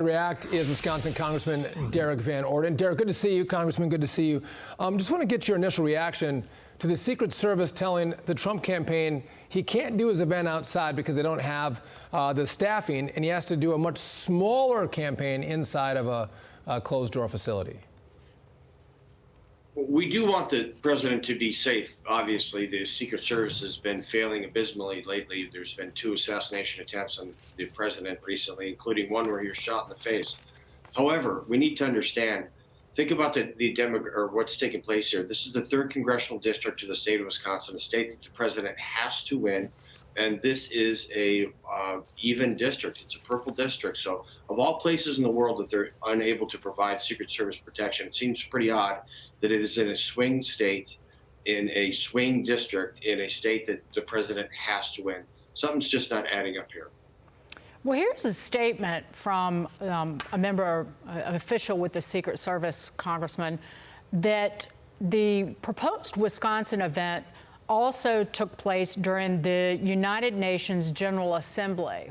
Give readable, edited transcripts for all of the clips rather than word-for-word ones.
React is Wisconsin Congressman Derrick Van Orden. Derrick, good to see you. Congressman, good to see you. Just want to get your initial reaction to the Secret Service telling the Trump campaign he can't do his event outside because they don't have the staffing, and he has to do a much smaller campaign inside of a closed-door facility. We do want the president to be safe. Obviously, the Secret Service has been failing abysmally lately. There's been 2 assassination attempts on the president recently, including one where he was shot in the face. However, we need to understand, think about what's taking place here. This is the 3rd congressional district of the state of Wisconsin, a state that the president has to win. And this is a even district. It's a purple district. So of all places in the world that they're unable to provide Secret Service protection, it seems pretty odd that it is in a swing state, in a swing district, in a state that the president has to win. Something's just not adding up here. Well, here's a statement from a member, an official with the Secret Service, Congressman, that the proposed Wisconsin event also took place during the United Nations General Assembly,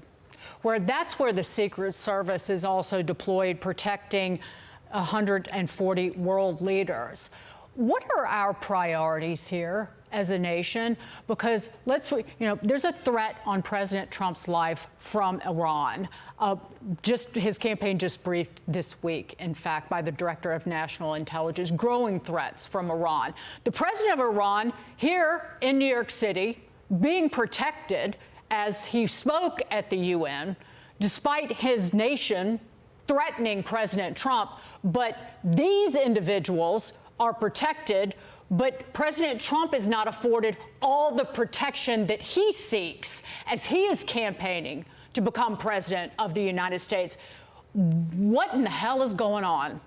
that's where the Secret Service is also deployed, protecting 140 world leaders. What are our priorities here as a nation? Because there's a threat on President Trump's life from Iran. His campaign just briefed this week, in fact, by the Director of National Intelligence, growing threats from Iran. The president of Iran here in New York City being protected as he spoke at the UN, despite his nation threatening President Trump. But these individuals are protected, but President Trump is not afforded all the protection that he seeks as he is campaigning to become president of the United States. What in the hell is going on?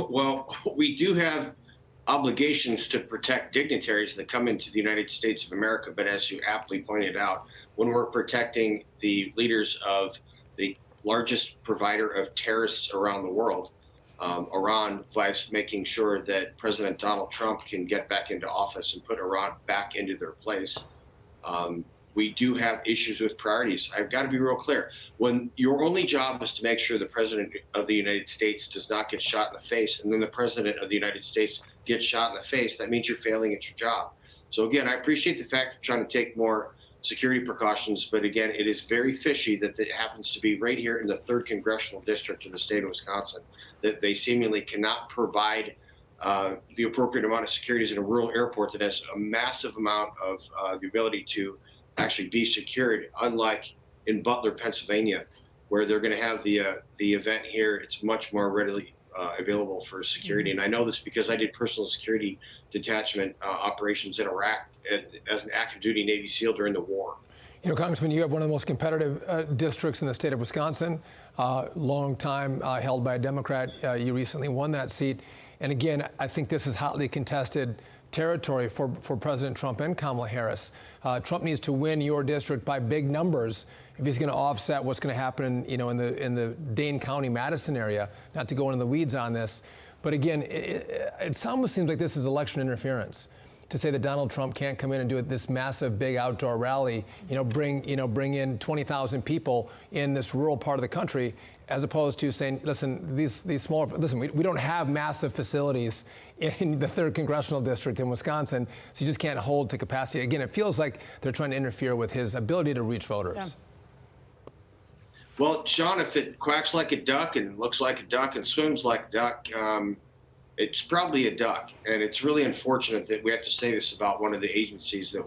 Well, we do have obligations to protect dignitaries that come into the United States of America. But as you aptly pointed out, when we're protecting the leaders of the largest provider of terrorists around the world, Iran, by making sure that President Donald Trump can get back into office and put Iran back into their place, we do have issues with priorities. I've got to be real clear. When your only job is to make sure the president of the United States does not get shot in the face, and then the president of the United States gets shot in the face, that means you're failing at your job. So again, I appreciate the fact that you're trying to take more security precautions, but again, it is very fishy that it happens to be right here in the 3rd congressional district of the state of Wisconsin, that they seemingly cannot provide the appropriate amount of securities in a rural airport that has a massive amount of the ability to actually be secured, unlike in Butler, Pennsylvania, where they're going to have the event here. It's much more readily available for security. And I know this because I did personal security detachment operations in Iraq as an active duty Navy SEAL during the war. You know, Congressman, you have one of the most competitive districts in the state of Wisconsin, long time held by a Democrat. You recently won that seat. And again, I think this is hotly contested territory for President Trump and Kamala Harris. Trump needs to win your district by big numbers if he's going to offset what's going to happen, in the Dane County, Madison area. Not to go into the weeds on this, but again, it almost seems like this is election interference to say that Donald Trump can't come in and do this massive, big outdoor rally, bring in 20,000 people in this rural part of the country, as opposed to saying, listen, these smaller, we don't have massive facilities in the 3rd congressional district in Wisconsin, so you just can't hold to capacity. Again, it feels like they're trying to interfere with his ability to reach voters. Yeah. Well, Sean, if it quacks like a duck and looks like a duck and swims like a duck, it's probably a duck. And it's really unfortunate that we have to say this about one of the agencies that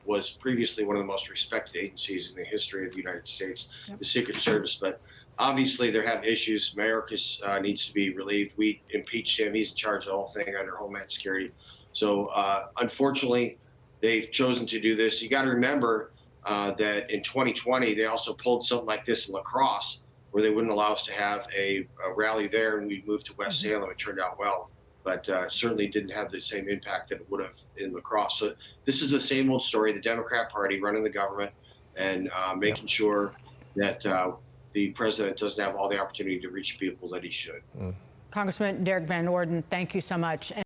was previously one of the most respected agencies in the history of the United States, the Secret Service. But obviously, there have issues. Mayorkas needs to be relieved. We impeached him. He's in charge of the whole thing under Homeland Security. So unfortunately, they've chosen to do this. You got to remember that in 2020, they also pulled something like this in La Crosse, where they wouldn't allow us to have a rally there, and we moved to West Salem. It turned out well, but certainly didn't have the same impact that it would have in La Crosse. So this is the same old story, the Democrat Party running the government and making sure that the president doesn't have all the opportunity to reach people that he should. Congressman Derrick Van Orden, thank you so much.